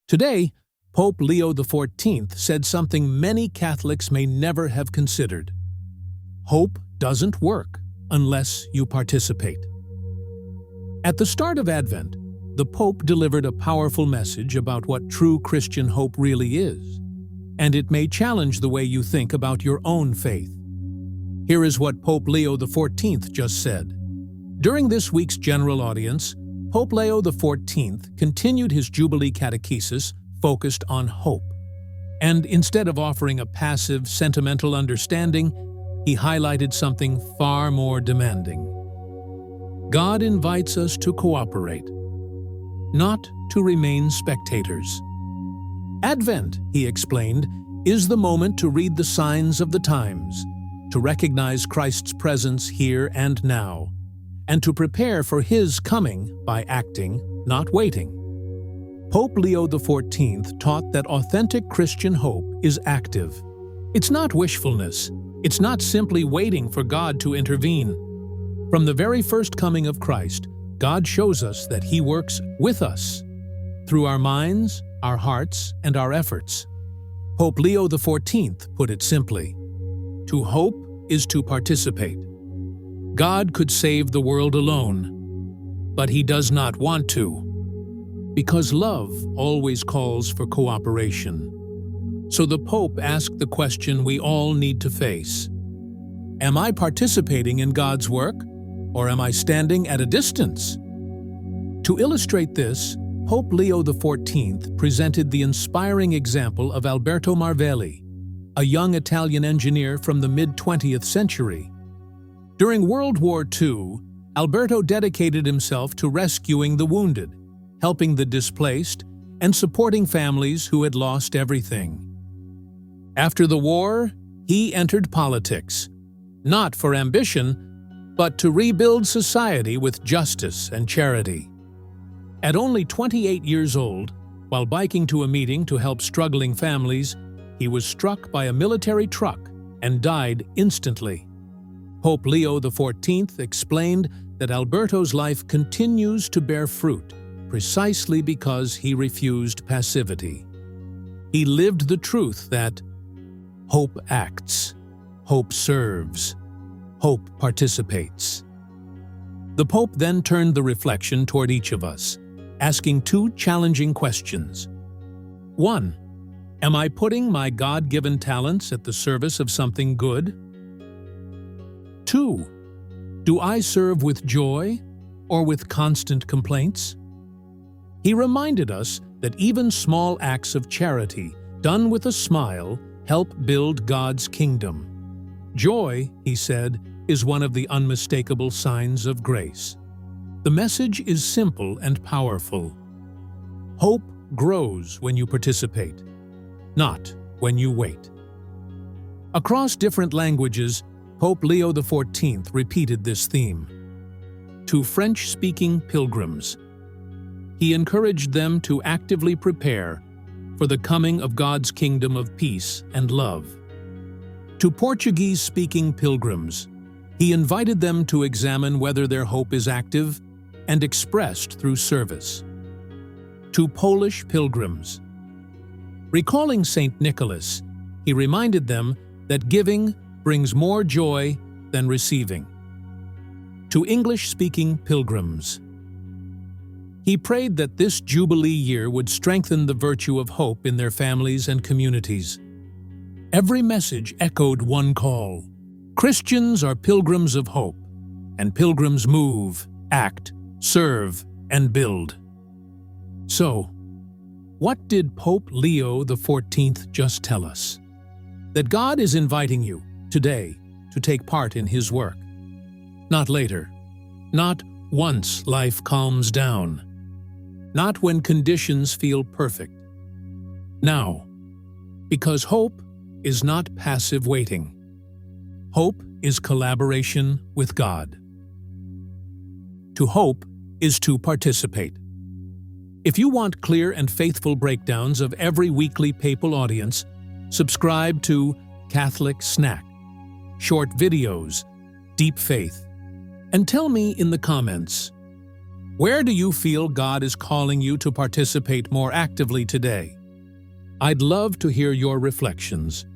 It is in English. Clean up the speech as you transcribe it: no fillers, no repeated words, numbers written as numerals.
Today, Pope Leo XIV said something many Catholics may never have considered. Hope doesn't work unless you participate. At the start of Advent, the Pope delivered a powerful message about what true Christian hope really is, and it may challenge the way you think about your own faith. Here is what Pope Leo XIV just said. During this week's general audience, Pope Leo XIV continued his Jubilee catechesis focused on hope. And instead of offering a passive, sentimental understanding, he highlighted something far more demanding. God invites us to cooperate, not to remain spectators. Advent, he explained, is the moment to read the signs of the times, to recognize Christ's presence here and now, and to prepare for His coming by acting, not waiting. Pope Leo XIV taught that authentic Christian hope is active. It's not wishfulness. It's not simply waiting for God to intervene. From the very first coming of Christ, God shows us that He works with us, through our minds, our hearts, and our efforts. Pope Leo XIV put it simply, to hope is to participate. God could save the world alone, but He does not want to, because love always calls for cooperation. So the Pope asked the question we all need to face. Am I participating in God's work, or am I standing at a distance? To illustrate this, Pope Leo XIV presented the inspiring example of Alberto Marvelli, a young Italian engineer from the mid-20th century. During World War II, Alberto dedicated himself to rescuing the wounded, helping the displaced, and supporting families who had lost everything. After the war, he entered politics, not for ambition, but to rebuild society with justice and charity. At only 28 years old, while biking to a meeting to help struggling families, he was struck by a military truck and died instantly. Pope Leo XIV explained that Alberto's life continues to bear fruit precisely because he refused passivity. He lived the truth that hope acts, hope serves, hope participates. The Pope then turned the reflection toward each of us, asking two challenging questions. 1. Am I putting my God-given talents at the service of something good? 2. Do I serve with joy or with constant complaints? He reminded us that even small acts of charity, done with a smile, help build God's kingdom. Joy, he said, is one of the unmistakable signs of grace. The message is simple and powerful. Hope grows when you participate, not when you wait. Across different languages, Pope Leo XIV repeated this theme. To French-speaking pilgrims, he encouraged them to actively prepare for the coming of God's kingdom of peace and love. To Portuguese-speaking pilgrims, he invited them to examine whether their hope is active and expressed through service. To Polish pilgrims, recalling St. Nicholas, he reminded them that giving brings more joy than receiving. To English-speaking pilgrims, he prayed that this Jubilee year would strengthen the virtue of hope in their families and communities. Every message echoed one call. Christians are pilgrims of hope, and pilgrims move, act, serve, and build. So, what did Pope Leo XIV just tell us? That God is inviting you, today, to take part in His work. Not later. Not once life calms down. Not when conditions feel perfect. Now. Because hope is not passive waiting. Hope is collaboration with God. To hope is to participate. If you want clear and faithful breakdowns of every weekly papal audience, subscribe to Catholic Snack, short videos, deep faith, and tell me in the comments, Where do you feel God is calling you to participate more actively today? I'd love to hear your reflections.